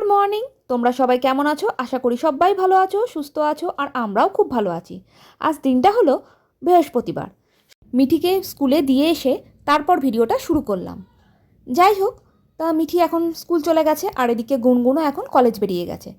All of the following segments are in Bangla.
Good morning. তোমরা সবাই কেমন আছো? আশা করি সবাই ভালো আছো, সুস্থ আছো, আর আমরাও খুব ভালো আছি। আজ দিনটা হলো বৃহস্পতিবার। মিঠিকে স্কুলে দিয়ে এসে তারপর ভিডিওটা শুরু করলাম। যাই হোক, তা মিঠি এখন স্কুল চলে গেছে, আর এদিকে গুনগুনও এখন কলেজ বেরিয়ে গেছে।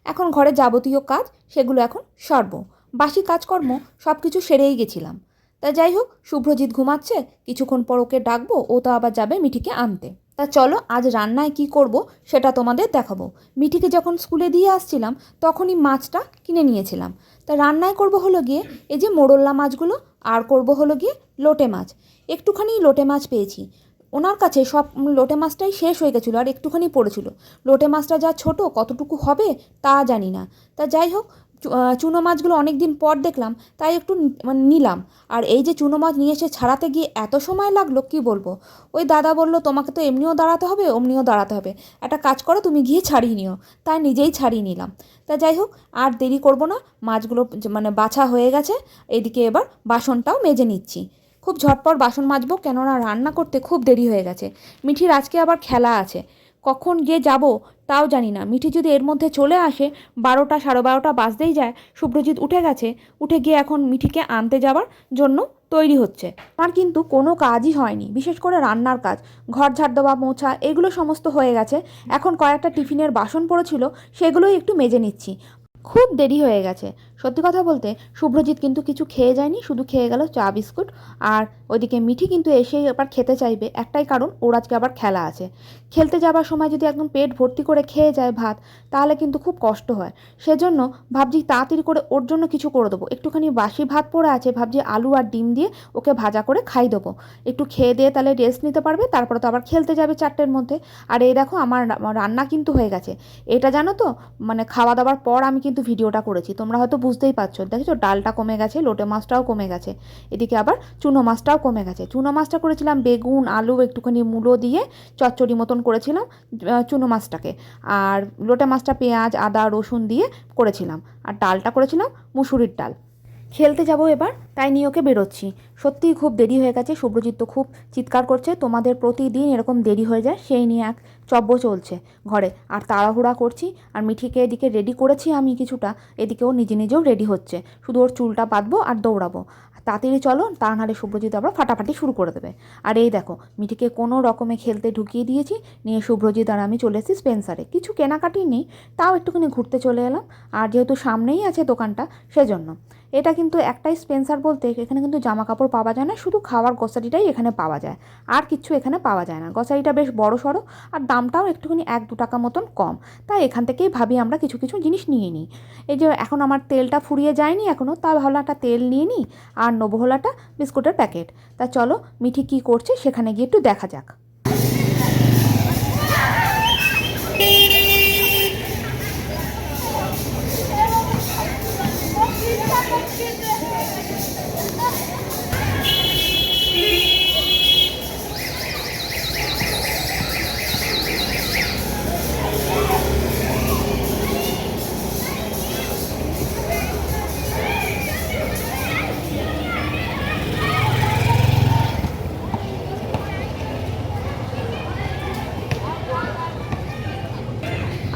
এখন ঘরে যাবতীয় কাজ সেগুলো এখন সারবো। বাসি কাজকর্ম সব কিছু সেরেই গেছিলাম। তা যাই হোক, শুভ্রজিৎ ঘুমাচ্ছে, কিছুক্ষণ পর ওকে ডাকবো, ও তো আবার যাবে মিঠিকে আনতে। তা চলো আজ রান্নায় কি করব সেটা তোমাদের দেখাবো। মিঠিকে যখন স্কুলে দিয়ে আসছিলাম তখনই মাছটা কিনে নিয়েছিলাম। তা রান্নায় করব হলো গিয়ে এই যে মোরলা মাছগুলো, আর করব হলো গিয়ে লোটে মাছ। একটুখানি লোটে মাছ পেয়েছি, ওনার কাছে সব লোটে মাছটাই শেষ হয়ে গেছিলো, আর একটুখানি পড়েছিল। লোটে মাছটা যা ছোট, কতটুকু হবে তা জানি না। তা যাই হোক, চুনো মাছগুলো অনেক দিন পর দেখলাম, তাই একটু মানে নিলাম। আর এই যে চুনো মাছ নিয়ে এসে ছাড়াতে গিয়ে এত সময় লাগলো কি বলবো। ওই দাদা বলল, তোমাকে তো এমনিও দাঁড়াতে হবে, অমনিও দাঁড়াতে হবে, একটা কাজ করো তুমি গিয়ে ছাড়িয়ে নিও। তাই নিজেই ছাড়িয়ে নিলাম। তা যাই হোক, আর দেরি করব না, মাছগুলো মানে বাছা হয়ে গেছে। এদিকে এবার বাসনটাও মেজে নিচ্ছি। খুব ঝটপট বাসন মাজবো, কেননা রান্না করতে খুব দেরি হয়ে গেছে। মিঠির আজকে আবার খেলা আছে, কখন গিয়ে যাব তাও জানি না। মিঠি যদি এর মধ্যে চলে আসে, 12টা 12:30 বাজতেই যায়। শুভ্রজিৎ উঠে গেছে, উঠে গিয়ে এখন মিঠিকে আনতে যাবার জন্য তৈরি হচ্ছে। আমার কিন্তু কোনো কাজই হয়নি, বিশেষ করে রান্নার কাজ। ঘর ঝাড় দেওয়া, মোছা, এগুলো সমস্ত হয়ে গেছে। এখন কয়েকটা টিফিনের বাসন পড়েছিল, সেগুলোই একটু মেজে নিচ্ছি। খুব দেরি হয়ে গেছে। সত্যি কথা বলতে শুভ্রজিৎ কিন্তু কিছু খেয়ে যায়নি, শুধু খেয়ে গেল চা বিস্কুট। আর ওইদিকে মিঠি কিন্তু এসেই আবার খেতে চাইবে, একটাই কারণ, ওর আজকে আবার খেলা আছে। খেলতে যাবার সময় যদি একদম পেট ভর্তি করে খেয়ে যায় ভাত, তাহলে কিন্তু খুব কষ্ট হয়। সেজন্য ভাবছি তাড়াতাড়ি করে ওর জন্য কিছু করে দেবো। একটুখানি বাসি ভাত পড়ে আছে, ভাবছি আলু আর ডিম দিয়ে ওকে ভাজা করে খাই দেবো। একটু খেয়ে দিয়ে তাহলে রেস্ট নিতে পারবে, তারপরে তো আবার খেলতে যাবে 4টের মধ্যে। আর এই দেখো, আমার রান্না কিন্তু হয়ে গেছে। এটা জানো তো, মানে খাওয়া দাওয়ার পর আমি কিন্তু ভিডিওটা করেছি, তোমরা হয়তো বুঝতেই পারছো। দেখেছো, ডালটা কমে গেছে, লোটে মাছটাও কমে গেছে, এদিকে আবার চুনো মাছটাও কমে গেছে। চুনো মাছটা করেছিলাম বেগুন আলু একটুখানি মূলো দিয়ে চচ্চড়ি মতন করেছিলাম চুনো মাছটাকে। আর লোটে মাছটা পেঁয়াজ আদা রসুন দিয়ে করেছিলাম। আর ডালটা করেছিলাম মুসুরির ডাল। খেলতে যাব এবার, তাই নিয়ে ওকে বেরোচ্ছি। সত্যিই খুব দেরি হয়ে গেছে। শুভ্রজিৎ তো খুব চিৎকার করছে, তোমাদের প্রতিদিন এরকম দেরি হয়ে যায়, সেই নিয়ে এক চব্য চলছে ঘরে। আর তাড়াহুড়া করছি, আর মিঠিকে এদিকে রেডি করেছি আমি কিছুটা, এদিকে ও নিজে নিজেও রেডি হচ্ছে। শুধু ওর চুলটা বাঁধবো আর দৌড়াবো। তাড়াতাড়ি চলো, তা নাহলে শুভ্রজিৎ আবার ফাটাফাটি শুরু করে দেবে। আর এই দেখো, মিঠিকে কোনো রকমে খেলতে ঢুকিয়ে দিয়েছি, নিয়ে শুভ্রজিৎ আর আমি চলে এসেছি স্পেন্সারে। কিছু কেনাকাটি নেই, তাও একটুখানি ঘুরতে চলে এলাম। আর যেহেতু সামনেই আছে দোকানটা, সেজন্য। এটা কিন্তু একটাই স্পেন্সার বলতে, এখানে কিন্তু জামা কাপড় পাওয়া যায় না, শুধু খাওয়ার গ্রসারিটাই এখানে পাওয়া যায়। আর কিচ্ছু এখানে পাওয়া যায় না। গ্রসারিটা বেশ বড় সড়ো, আর দামটাও একটুখানি 1-2 টাকা মতন কম। তাই এখান থেকেই ভাবি আমরা কিছু কিছু জিনিস নিয়ে নিই। এই যে এখন আমার তেলটা ফুরিয়ে যায়নি এখনও, তা ভালো একটা তেল নিয়ে নিই, আর নেবো হলো একটা বিস্কুটের প্যাকেট। তা চলো, মিঠি কী করছে সেখানে গিয়ে একটু দেখা যাক।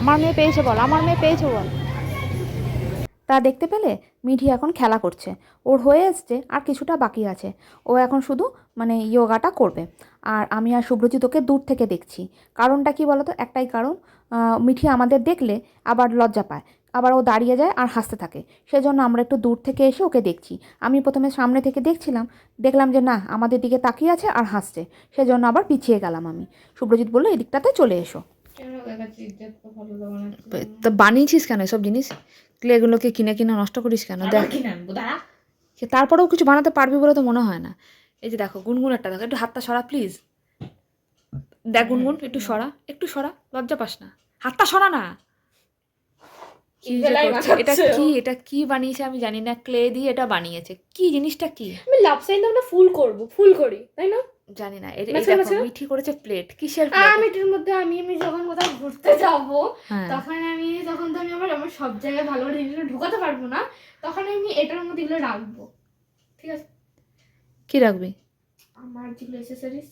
আমার মেয়ে পেয়েছে বল, আমার মেয়ে পেয়েছে বল। তা দেখতে পেলে, মিঠি এখন খেলা করছে। ওর হয়ে এসছে, আর কিছুটা বাকি আছে। ও এখন শুধু মানে যোগাটা করবে। আর আমি আর শুভ্রজিৎ ওকে দূর থেকে দেখছি। কারণটা কি বলতো, একটাই কারণ, মিঠি আমাদের দেখলে আবার লজ্জা পায়, আবার ও দাঁড়িয়ে যায় আর হাসতে থাকে। সেজন্য আমরা একটু দূর থেকে এসে ওকে দেখছি। আমি প্রথমে সামনে থেকে দেখছিলাম, দেখলাম যে না, আমাদের দিকে তাকিয়ে আছে আর হাসছে। সেজন্য আবার পিছিয়ে গেলাম আমি। শুভ্রজিৎ বললো, এদিকটাতে চলে এসো। তো বানিয়েছিস কেন এসব জিনিস? এগুলোকে কিনে কিনে নষ্ট করিস কেন? দেখ, তারপরেও কিছু বানাতে পারবি বলে তো মনে হয় না। এই যে দেখো, গুনগুনেরটা দেখো, একটু হাতটা সরা প্লিজ। দেখ গুনগুন, একটু সরা, একটু সরা, লজ্জা পাস না, হাতটা সরা না। এটা কি, এটা কি বানিয়েছে আমি জানি না, ক্লে দিয়ে এটা বানিয়েছে। কি জিনিসটা কি? আমি লাভ সাইন আমরা ফুল করব, ফুল করি তাই না? জানি না। এই দেখো, মিঠি করেছে প্লেট, কিসের প্লেট? আমি এটার মধ্যে আমি যখন কোথাও ঘুরতে যাব, তখন তো আমি আমার সব জায়গায় ভালো করে জিনিসগুলো ঢুকাতে পারবো না, তখন আমি এটার মধ্যে এগুলো রাখবো। ঠিক আছে? কি রাখবি? আমার যেগুলো অ্যাক্সেসরিজ।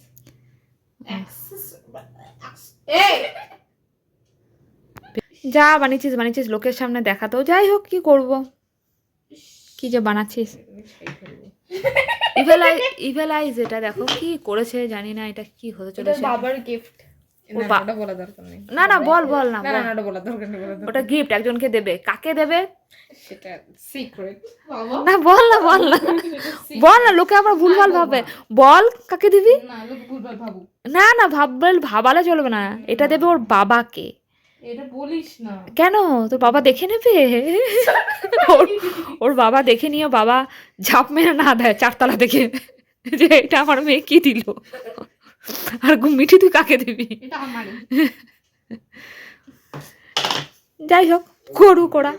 যা বানিয়েছিস বানিয়েছিস লোকের সামনে দেখাতেও, যাই হোক কি করব, কি যে বানাচ্ছিস। ইভেলাইজ এটা দেখো কি করেছে, জানি না এটা কি হতে এটা চলেছে। বাবার গিফট। ওটা বলা দরকার নেই। না না বল বল না না না বল। না, ওটা বলা দরকার নেই, বলা দরকার ওটা গিফট একজনকে দেবে, কাকে দেবে সেটা সিক্রেট। বাবা না বল না বল না বল না, লোকে আবার ভুলভাল ভাবে, বল কাকে দিবি। না, লোক ভুলভাল ভাবুক। না না ভাবালে চলবে না, এটা দেবে ওর বাবাকে। এটা বলিস না। কেন, তোর বাবা দেখে নেবে। ওর বাবা দেখে নিয়ে বাবা ঝাঁপ মেরে না দেয় চারতলা থেকে, যে এটা আমার মেয়ে কি দিল। আর মিঠি তুই কাকে দিবি। এটা আমারই। যাই হোক করুক ওরা।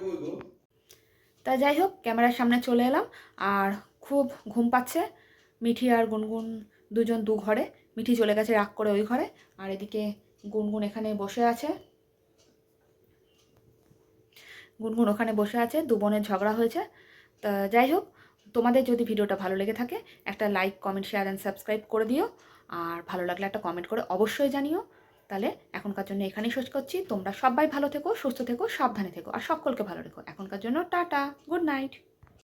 তা যাই হোক ক্যামেরার সামনে চলে এলাম, আর খুব ঘুম পাচ্ছে। মিঠি আর গুনগুন দুজন দু ঘরে, মিঠি চলে গেছে রাগ করে ওই ঘরে, আর এদিকে গুনগুন এখানে বসে আছে। গুনগুন ওখানে বসে আছে, দু বোনের ঝগড়া হয়েছে। তা যাই হোক, তোমাদের যদি ভিডিওটা ভালো লেগে থাকে একটা like comment share and subscribe করে দিও, আর ভালো লাগলে একটা কমেন্ট করে অবশ্যই জানিও। তাহলে এখনকার জন্য এখানেই শেষ করছি। তোমরা সবাই ভালো থেকো, সুস্থ থেকো, সাবধানে থেকো, আর সকলকে ভালো রেখো। এখনকার জন্য টাটা, গুড নাইট।